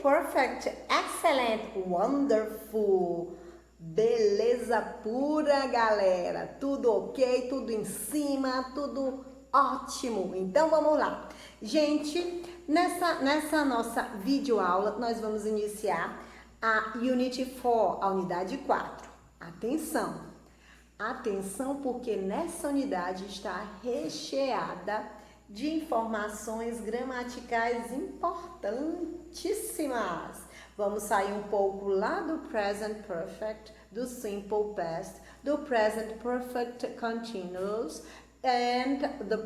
perfect, excellent, wonderful. Beleza pura, galera. Tudo ok, tudo em cima, tudo ótimo. Então vamos lá. Gente, nessa nossa videoaula nós vamos iniciar a Unit 4, a unidade 4. Atenção! Atenção, porque nessa unidade está recheada de informações gramaticais importantíssimas. Vamos sair um pouco lá do present perfect, do simple past, do present perfect continuous and the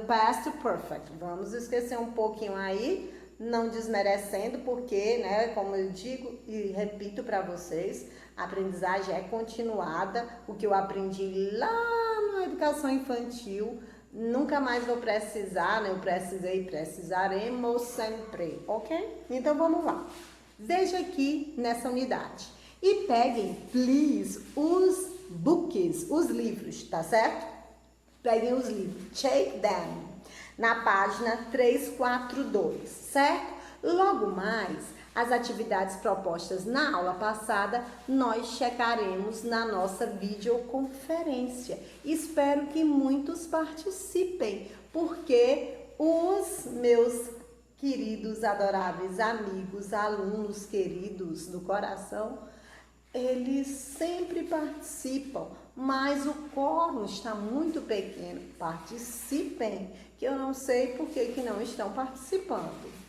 past perfect. Vamos esquecer um pouquinho aí, não desmerecendo, porque, né, como eu digo e repito para vocês, a aprendizagem é continuada. O que eu aprendi lá na educação infantil, nunca mais vou precisar, né? Eu precisei, precisaremos sempre, ok? Então vamos lá. Veja aqui nessa unidade e peguem, please, os books, os livros, tá certo? Peguem os livros, take them, na página 342, certo? Logo mais, as atividades propostas na aula passada, nós checaremos na nossa videoconferência. Espero que muitos participem, porque os meus queridos, adoráveis amigos, alunos queridos do coração, eles sempre participam, mas o quórum está muito pequeno. Participem, que eu não sei por que não estão participando.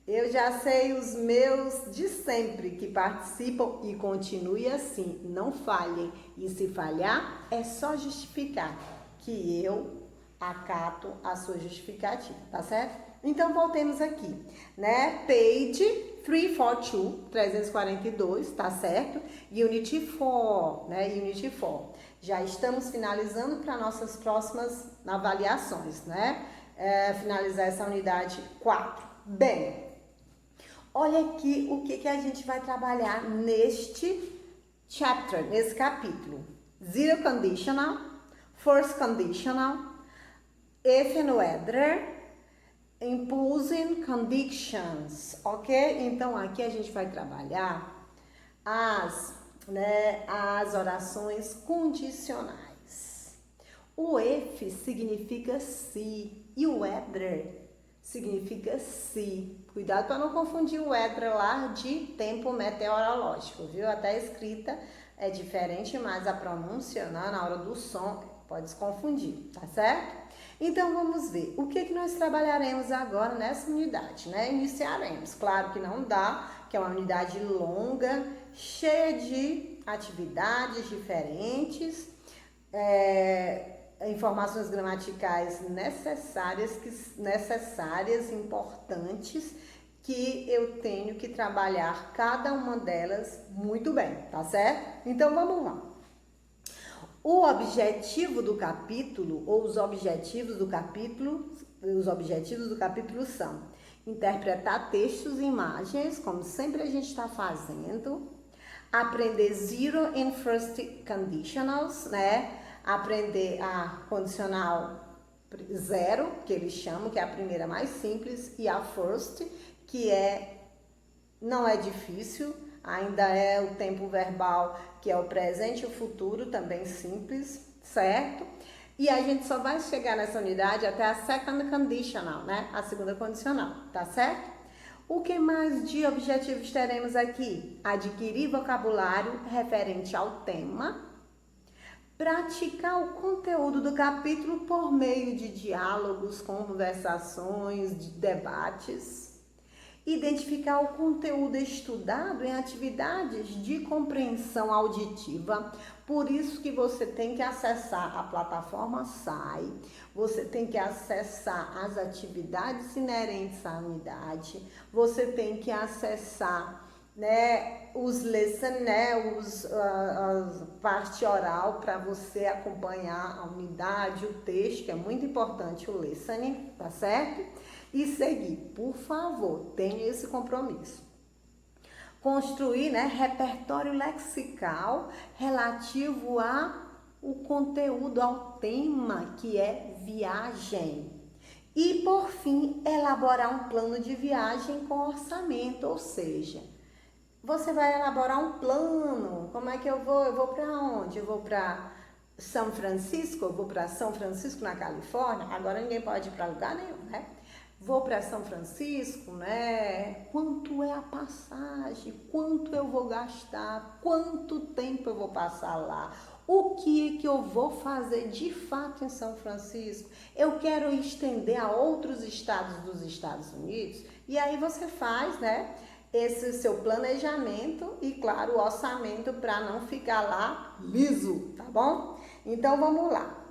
Eu já sei os meus de sempre que participam e continue assim, não falhem. E se falhar, é só justificar que eu acato a sua justificativa, tá certo? Então, voltemos aqui, né? Page 342, tá certo? Unit 4, né? Unit 4. Já estamos finalizando para nossas próximas avaliações, né? Finalizar essa unidade 4. Bem, olha aqui o que a gente vai trabalhar neste chapter, nesse capítulo. Zero conditional, first conditional, if and whether, imposing conditions, ok? Então, aqui a gente vai trabalhar as orações condicionais. O if significa se e o whether significa se. Cuidado para não confundir o weather lá de tempo meteorológico, viu? Até a escrita é diferente, mas a pronúncia, né, na hora do som pode se confundir, tá certo? Então vamos ver o que nós trabalharemos agora nessa unidade, né? Iniciaremos. Claro que não dá, que é uma unidade longa, cheia de atividades diferentes, informações gramaticais necessárias, importantes, que eu tenho que trabalhar cada uma delas muito bem, tá certo? Então vamos lá. O objetivo do capítulo, ou os objetivos do capítulo são interpretar textos e imagens, como sempre a gente está fazendo, aprender zero and first conditionals, né? Aprender a condicional zero, que eles chamam, que é a primeira mais simples, e a first, que não é difícil, ainda é o tempo verbal, que é o presente e o futuro, também simples, certo? E a gente só vai chegar nessa unidade até a second conditional, né? A segunda condicional, tá certo? O que mais de objetivos teremos aqui? Adquirir vocabulário referente ao tema, praticar o conteúdo do capítulo por meio de diálogos, conversações, de debates, identificar o conteúdo estudado em atividades de compreensão auditiva. Por isso que você tem que acessar a plataforma SAI, você tem que acessar as atividades inerentes à unidade, você tem que acessar, né, os listen, né, a parte oral para você acompanhar a unidade, o texto, que é muito importante o listening, tá certo? E seguir, por favor, tenha esse compromisso. Construir, né, repertório lexical relativo ao conteúdo, ao tema, que é viagem. E, por fim, elaborar um plano de viagem com orçamento, ou seja, você vai elaborar um plano. Como é que eu vou? Eu vou para onde? Eu vou para São Francisco? Eu vou para São Francisco, na Califórnia? Agora ninguém pode ir para lugar nenhum, né? Vou para São Francisco, né? Quanto é a passagem? Quanto eu vou gastar? Quanto tempo eu vou passar lá? O que é que eu vou fazer de fato em São Francisco? Eu quero estender a outros estados dos Estados Unidos? E aí você faz, né, esse seu planejamento e, claro, o orçamento para não ficar lá liso, tá bom? Então, vamos lá.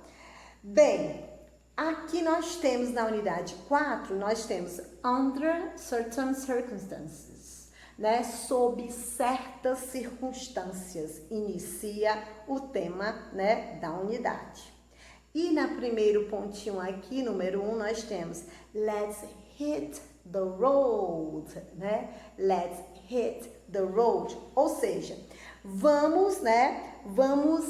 Bem, aqui nós temos na unidade 4, nós temos under certain circumstances, né? Sob certas circunstâncias, inicia o tema, né, da unidade. E na primeiro pontinho aqui, número 1, nós temos let's hit the road, né? Let's hit the road, ou seja, vamos, né? Vamos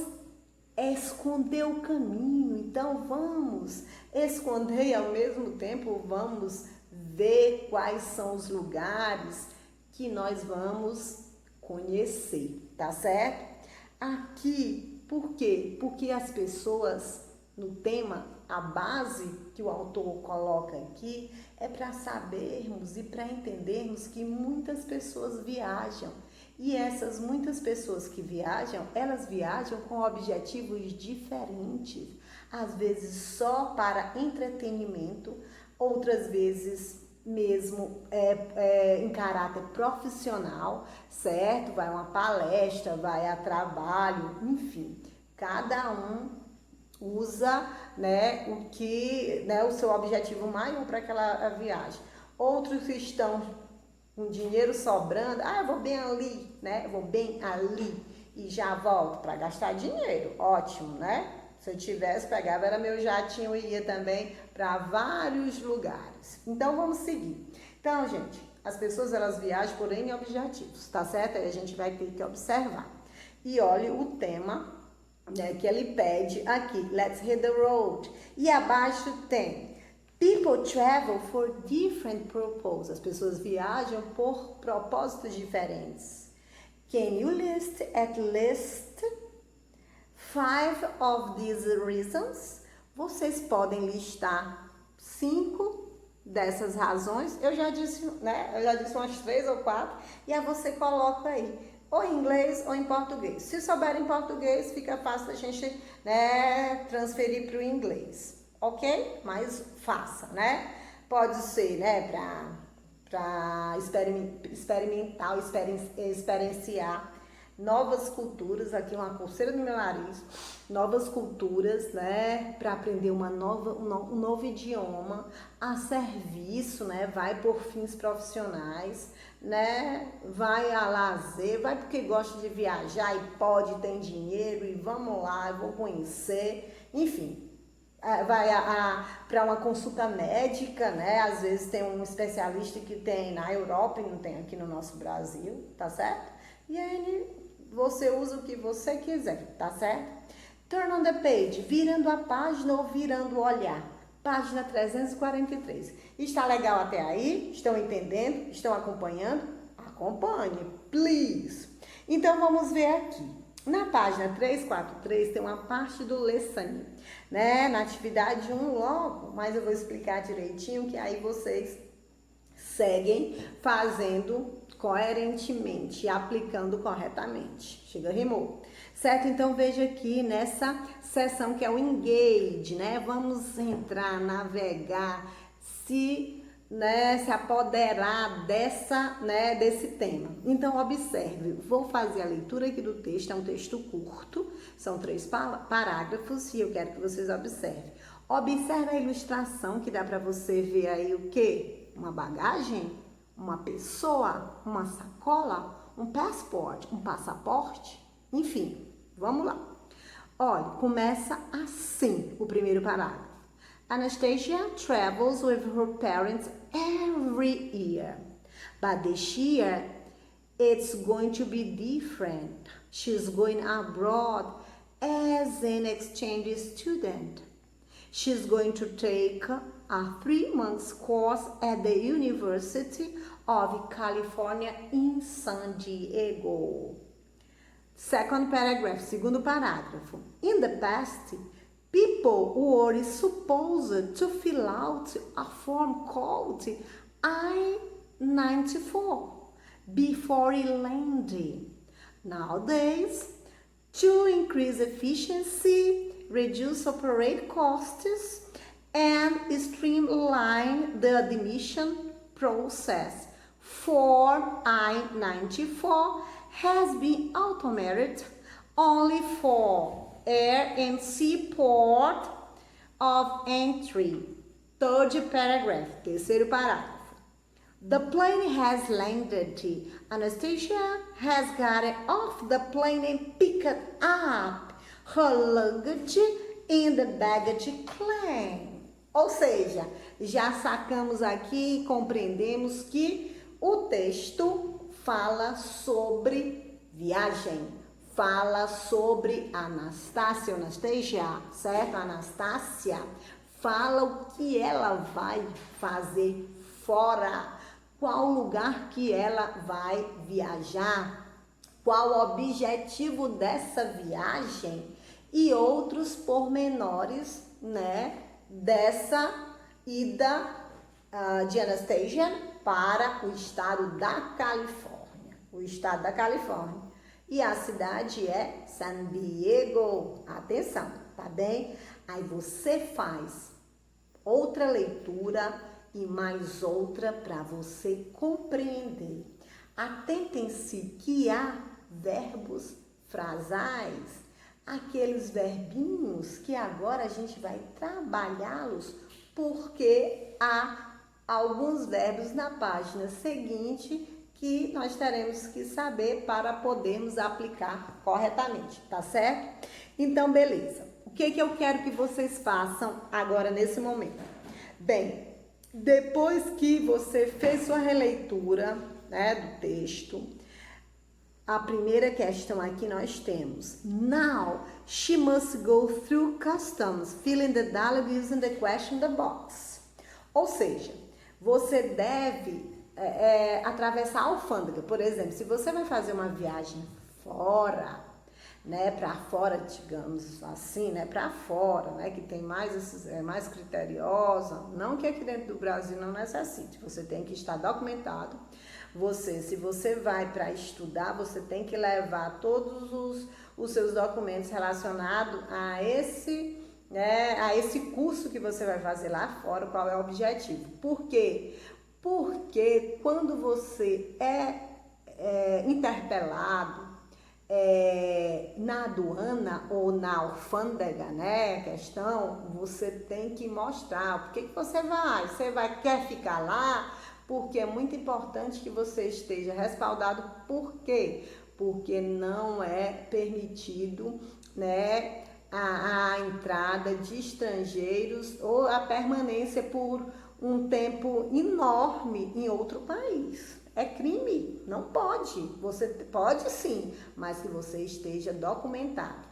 esconder o caminho. Então vamos esconder e ao mesmo tempo vamos ver quais são os lugares que nós vamos conhecer, tá certo? Aqui, por quê? Porque as pessoas no tema, a base que o autor coloca aqui é para sabermos e para entendermos que muitas pessoas viajam. E essas muitas pessoas que viajam, elas viajam com objetivos diferentes. Às vezes só para entretenimento, outras vezes mesmo em caráter profissional, certo? Vai a uma palestra, vai a trabalho, enfim. Cada um usa, né, o que, né, o seu objetivo maior para aquela viagem. Outros que estão com dinheiro sobrando, eu vou bem ali, né? Eu vou bem ali e já volto para gastar dinheiro. Ótimo, né? Se eu tivesse, pegava, era meu jatinho e ia também para vários lugares. Então, vamos seguir. Então, gente, as pessoas, elas viajam por N objetivos, tá certo? Aí a gente vai ter que observar. E olhe o tema, né, que ele pede aqui, let's hit the road. E abaixo tem people travel for different purposes. As pessoas viajam por propósitos diferentes. Can you list at least 5 of these reasons? Vocês podem listar 5 dessas razões. Eu já disse, né? Eu já disse umas 3 ou 4. E aí você coloca aí, ou em inglês ou em português. Se souber em português, fica fácil a gente, né, transferir para o inglês. Ok? Mas faça, né? Pode ser, né, para experimentar, experienciar novas culturas, aqui uma coceira no meu nariz, novas culturas, né, para aprender um novo idioma, a serviço, né, vai por fins profissionais, né, vai a lazer, vai porque gosta de viajar e pode, tem dinheiro e vamos lá, eu vou conhecer, enfim. Vai para uma consulta médica, né? Às vezes tem um especialista que tem na Europa e não tem aqui no nosso Brasil, tá certo? E aí você usa o que você quiser, tá certo? Turn on the page, virando a página ou virando o olhar. Página 343. Está legal até aí? Estão entendendo? Estão acompanhando? Acompanhe, please. Então vamos ver aqui. Na página 343 tem uma parte do listening, né? Na atividade 1 logo, mas eu vou explicar direitinho que aí vocês seguem fazendo coerentemente e aplicando corretamente. Chega, rimou. Certo? Então veja aqui nessa seção que é o engage, né? Vamos entrar, navegar, se apoderar desse tema. Então, observe, vou fazer a leitura aqui do texto, é um texto curto, são 3 parágrafos e eu quero que vocês observem. Observe a ilustração que dá para você ver aí o quê? Uma bagagem? Uma pessoa? Uma sacola? Um passaporte? Enfim, vamos lá. Olha, começa assim o primeiro parágrafo. Anastasia travels with her parents every year, but this year it's going to be different. She's going abroad as an exchange student. She's going to take a 3-month course at the University of California in San Diego. Second paragraph, segundo parágrafo. In the past, people were supposed to fill out a form called I-94 before landing. Nowadays, to increase efficiency, reduce operating costs, and streamline the admission process, Form I-94 has been automated only for air and seaport of entry. Third paragraph, terceiro parágrafo. The plane has landed. Anastasia has got off the plane and picked up her luggage in the baggage claim. Ou seja, já sacamos aqui e compreendemos que o texto fala sobre viagem, fala sobre Anastasia, certo? Anastácia fala o que ela vai fazer fora, qual lugar que ela vai viajar, qual o objetivo dessa viagem e outros pormenores, né, dessa ida de Anastasia para o estado da Califórnia. O estado da Califórnia. E a cidade é San Diego. Atenção, tá bem? Aí você faz outra leitura e mais outra para você compreender. Atentem-se que há verbos frasais, aqueles verbinhos que agora a gente vai trabalhá-los, porque há alguns verbos na página seguinte que nós teremos que saber para podermos aplicar corretamente, tá certo? Então, beleza. O que eu quero que vocês façam agora nesse momento? Bem, depois que você fez sua releitura, né, do texto, a primeira questão aqui nós temos: Now she must go through customs, filling the dialogue using the question the box. Ou seja, você deve atravessar a alfândega. Por exemplo, se você vai fazer uma viagem fora, né, para fora, digamos assim, né, para fora, né, que tem mais mais criteriosa, não que aqui dentro do Brasil não necessite, você tem que estar documentado. Se você vai para estudar, você tem que levar todos os seus documentos relacionados a esse curso que você vai fazer lá fora, qual é o objetivo. Por quê? Porque quando você é interpelado na aduana ou na alfândega, né, questão, você tem que mostrar por que você vai. Quer ficar lá? Porque é muito importante que você esteja respaldado. Por quê? Porque não é permitido, né, a entrada de estrangeiros ou a permanência por um tempo enorme em outro país. É crime, não pode. Você pode sim, mas que você esteja documentado,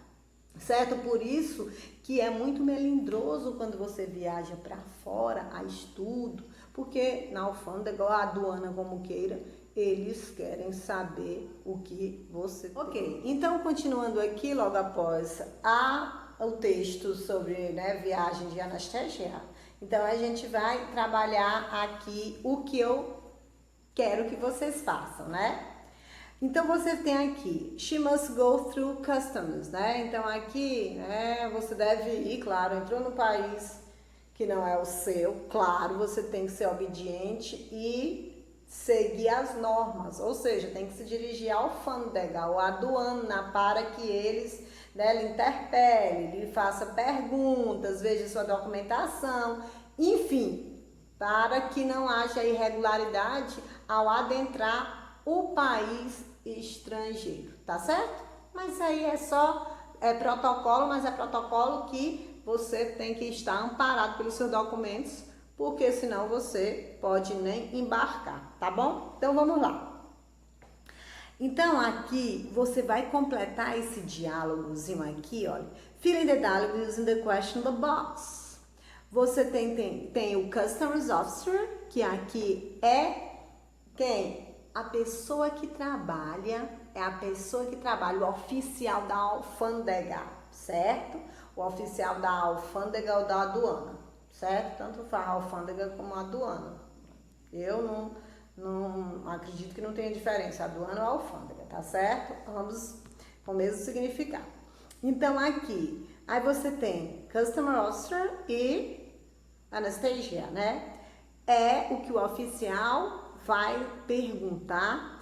certo? Por isso que é muito melindroso quando você viaja para fora a estudo, porque na alfândega ou a aduana, como queira, eles querem saber o que você tem. Ok, então continuando aqui, logo após o texto sobre, né, viagem de Anastasia, então a gente vai trabalhar aqui o que eu quero que vocês façam, né? Então você tem aqui, she must go through customs, né? Então aqui, né, você deve ir, claro, entrou no país que não é o seu, claro, você tem que ser obediente e seguir as normas, ou seja, tem que se dirigir à alfândega ou à aduana para que eles, né, lhe interpelem, lhe façam perguntas, veja sua documentação, enfim, para que não haja irregularidade ao adentrar o país estrangeiro, tá certo? Mas aí é só protocolo, mas é protocolo que você tem que estar amparado pelos seus documentos, porque senão você pode nem embarcar, tá bom? Então vamos lá. Então aqui você vai completar esse diálogozinho aqui, olha. Fill in the dialogue using the question the box. Você tem o Customs Officer, que aqui é quem? A pessoa que trabalha, o oficial da alfândega, certo? O oficial da alfândega ou da aduana, certo? Tanto faz a alfândega como a aduana. Eu não acredito que não tenha diferença, aduana ou alfândega, tá certo? Ambos com o mesmo significado. Então aqui, aí você tem Customer Officer e Anastasia, né? É o que o oficial vai perguntar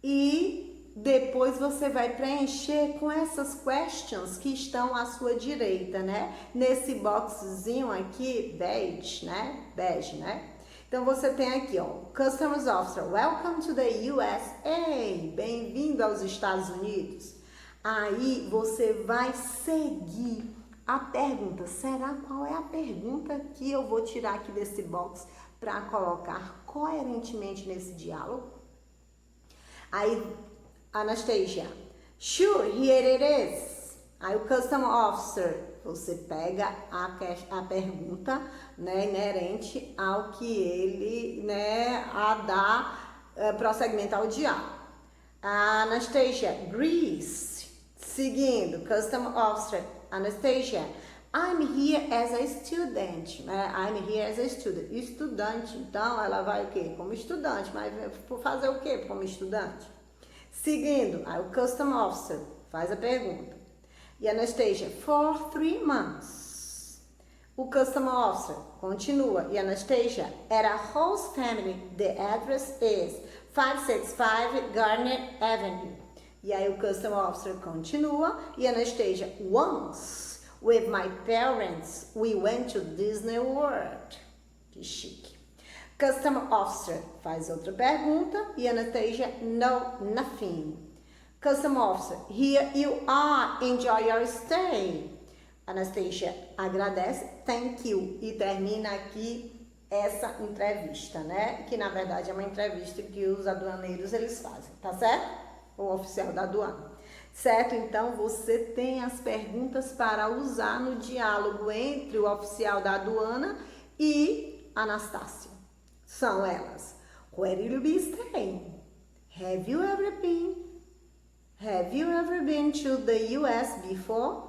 e depois você vai preencher com essas questions que estão à sua direita, né? Nesse boxzinho aqui, bege, né? Então você tem aqui, ó, Customs Officer, Welcome to the USA, bem-vindo aos Estados Unidos. Aí você vai seguir a pergunta. Será qual é a pergunta que eu vou tirar aqui desse box para colocar coerentemente nesse diálogo? Aí, Anastasia, sure, here it is. Aí o Custom Officer, você pega a pergunta, né, inerente ao que ele, né, a dar prosseguimento ao diálogo. Anastasia, Greece. Seguindo, Custom Officer, Anastasia, I'm here as a student, né? I'm here as a student. Estudante, então ela vai o quê? Como estudante, mas por fazer o quê como estudante? Seguindo, aí o Custom Officer faz a pergunta. E Anastasia, for 3 months. O Custom Officer continua. E Anastasia, at a host family, the address is 565 Garnet Avenue. E aí o Custom Officer continua. E Anastasia, once with my parents, we went to Disney World. Que chique. Custom Officer faz outra pergunta. E Anastasia, no, nothing. Custom Officer, here you are, enjoy your stay. Anastasia agradece, thank you. E termina aqui essa entrevista, né? Que na verdade é uma entrevista que os aduaneiros eles fazem, tá certo? O oficial da aduana. Certo? Então você tem as perguntas para usar no diálogo entre o oficial da aduana e Anastácia. São elas: Where will you be staying? Have you ever been? Have you ever been to the US before?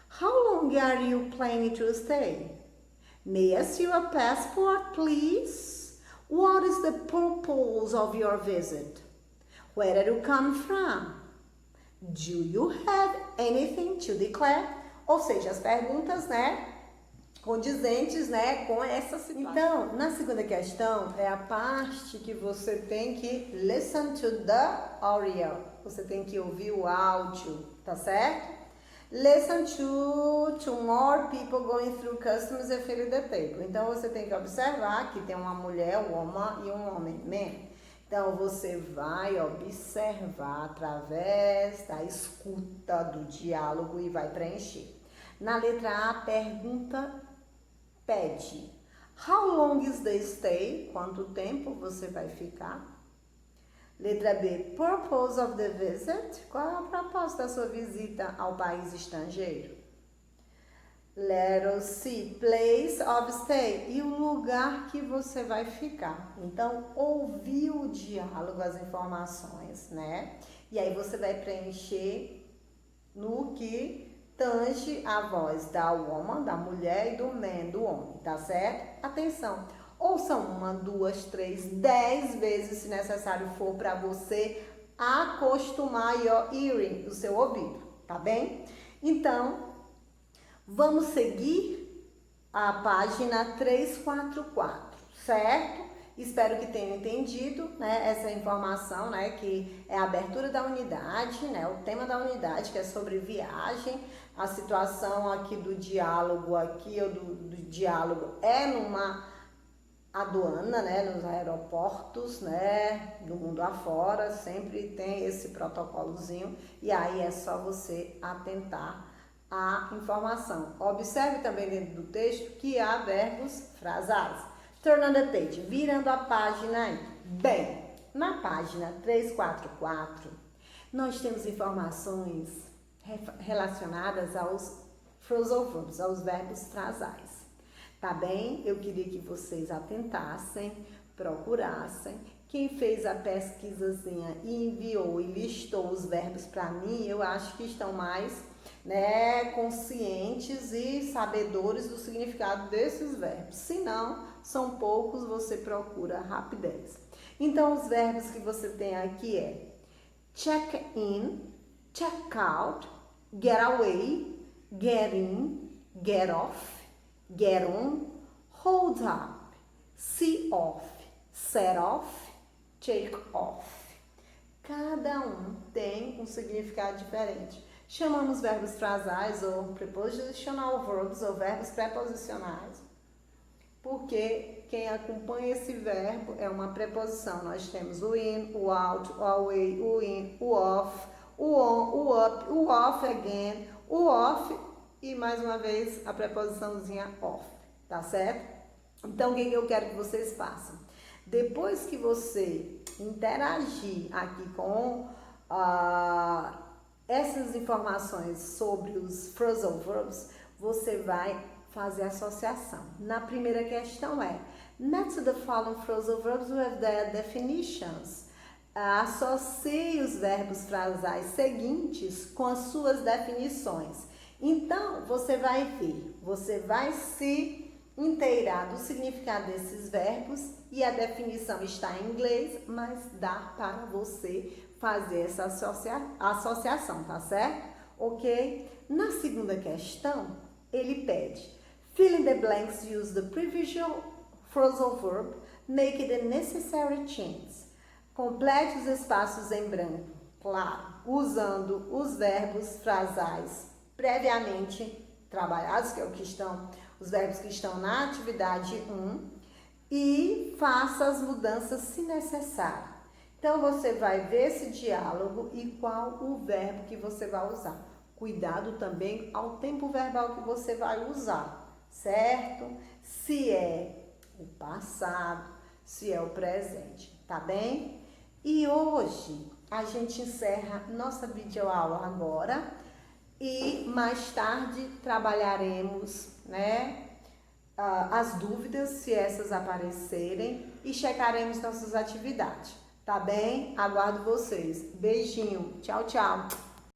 How long are you planning to stay? May I see your passport, please? What is the purpose of your visit? Where did you come from? Do you have anything to declare? Ou seja, as perguntas, né, condizentes, né, com essa situação. Então, na segunda questão, é a parte que você tem que listen to the audio. Você tem que ouvir o áudio, tá certo? Listen to more people going through customs and fill the paper. Então, você tem que observar que tem uma mulher, um woman e um homem, man. Então, você vai observar através da escuta do diálogo e vai preencher. Na letra A, a pergunta pede: How long is the stay? Quanto tempo você vai ficar? Letra B, purpose of the visit. Qual é a proposta da sua visita ao país estrangeiro? Letra C, place of stay. E o lugar que você vai ficar. Então, ouvir o diálogo, as informações, né? E aí você vai preencher no que tange a voz da woman, da mulher, e do man, do homem, tá certo? Atenção, ouçam 1, 2, 3, 10 vezes, se necessário for, para você acostumar your hearing, o seu ouvido, tá bem? Então, vamos seguir a página 344, certo? Espero que tenham entendido, né, essa informação, né, que é a abertura da unidade, né, o tema da unidade, que é sobre viagem. A situação aqui do diálogo, do diálogo é numa aduana, né, nos aeroportos, né, do mundo afora, sempre tem esse protocolozinho, e aí é só você atentar à informação. Observe também dentro do texto que há verbos frasados. Turn on the page, virando a página aí. Bem, na página 344, nós temos informações relacionadas aos phrasal verbs, aos verbos frasais. Tá bem? Eu queria que vocês atentassem, procurassem. Quem fez a pesquisazinha e enviou e listou os verbos para mim, eu acho que estão mais, né, conscientes e sabedores do significado desses verbos. Se não, são poucos, você procura rapidez. Então, os verbos que você tem aqui é check in, check out, get away, get in, get off, get on, hold up, see off, set off, take off. Cada um tem um significado diferente. Chamamos verbos frasais ou prepositional verbs ou verbos preposicionais, porque quem acompanha esse verbo é uma preposição. Nós temos o in, o out, o away, o in, o off, o on, o up, o off again, o off e mais uma vez a preposiçãozinha off, tá certo? Então, o que eu quero que vocês façam? Depois que você interagir aqui com essas informações sobre os phrasal verbs, você vai fazer associação. Na primeira questão é match the following phrasal verbs with their definitions. Associe os verbos frasais seguintes com as suas definições. Então, você vai ver, você vai se inteirar do significado desses verbos e a definição está em inglês, mas dá para você fazer essa associação, tá certo? Ok? Na segunda questão, ele pede fill in the blanks, use the previous phrasal verb, make the necessary changes. Complete os espaços em branco, claro, usando os verbos frasais previamente trabalhados, que é o que estão, os verbos que estão na atividade 1, e faça as mudanças se necessário. Então, você vai ver esse diálogo e qual o verbo que você vai usar. Cuidado também ao tempo verbal que você vai usar, certo? Se é o passado, se é o presente, tá bem? E hoje a gente encerra nossa videoaula agora e mais tarde trabalharemos, né, as dúvidas, se essas aparecerem, e checaremos nossas atividades, tá bem? Aguardo vocês. Beijinho. Tchau, tchau.